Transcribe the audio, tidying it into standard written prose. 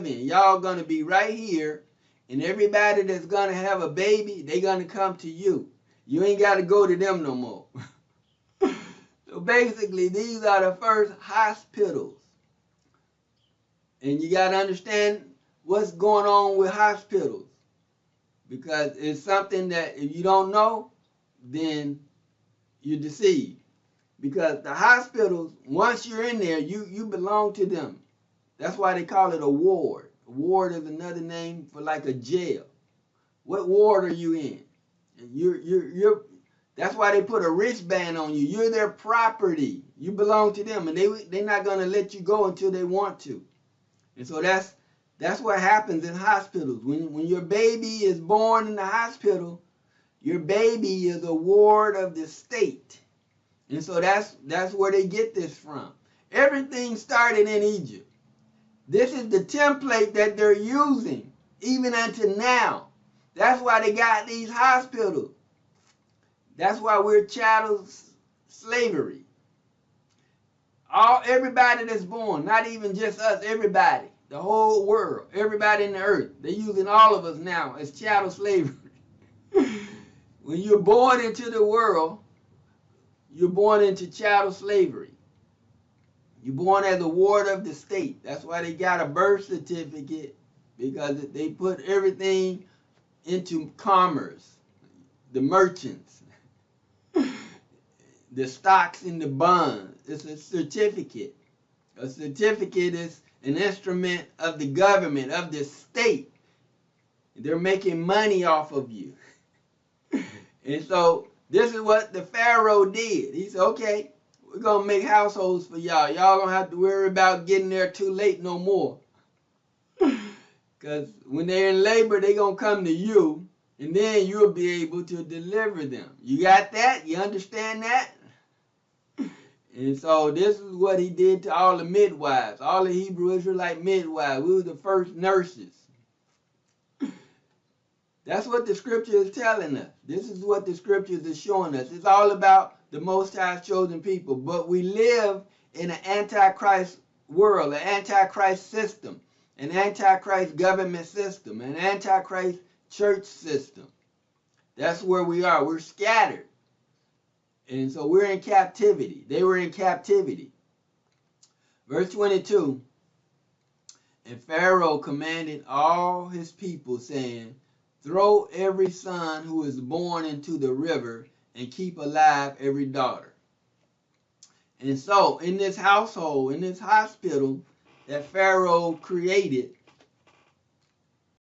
live in. Y'all gonna be right here, and everybody that's gonna have a baby, they gonna come to you. You ain't gotta go to them no more. So basically, these are the first hospitals. And you gotta understand what's going on with hospitals. Because it's something that if you don't know, then you're deceived. Because the hospitals, once you're in there, you belong to them. That's why they call it a ward. A ward is another name for like a jail. What ward are you in? And that's why they put a wristband on you. You're their property. You belong to them, and they're not gonna let you go until they want to. And so that's what happens in hospitals. When your baby is born in the hospital, your baby is a ward of the state. And so that's where they get this from. Everything started in Egypt. This is the template that they're using, even until now. That's why they got these hospitals. That's why we're chattel slavery. Everybody that's born, not even just us, everybody, the whole world, everybody in the earth, they're using all of us now as chattel slavery. When you're born into the world, you're born into chattel slavery. You're born as a ward of the state. That's why they got a birth certificate, because they put everything into commerce. The merchants, the stocks and the bonds. It's a certificate. A certificate is an instrument of the government, of the state. They're making money off of you. And so this is what the Pharaoh did. He said, okay, we're going to make households for y'all. Y'all don't have to worry about getting there too late no more. Because when they're in labor, they're going to come to you, and then you'll be able to deliver them. You got that? You understand that? And so this is what he did to all the midwives, all the Hebrew Israelite midwives. We were the first nurses. That's what the scripture is telling us. This is what the scriptures are showing us. It's all about the Most High's chosen people. But we live in an antichrist world, an antichrist system, an antichrist government system, an antichrist church system. That's where we are. We're scattered. And so we're in captivity. They were in captivity. Verse 22. And Pharaoh commanded all his people, saying, throw every son who is born into the river, and keep alive every daughter. And so in this household, in this hospital that Pharaoh created,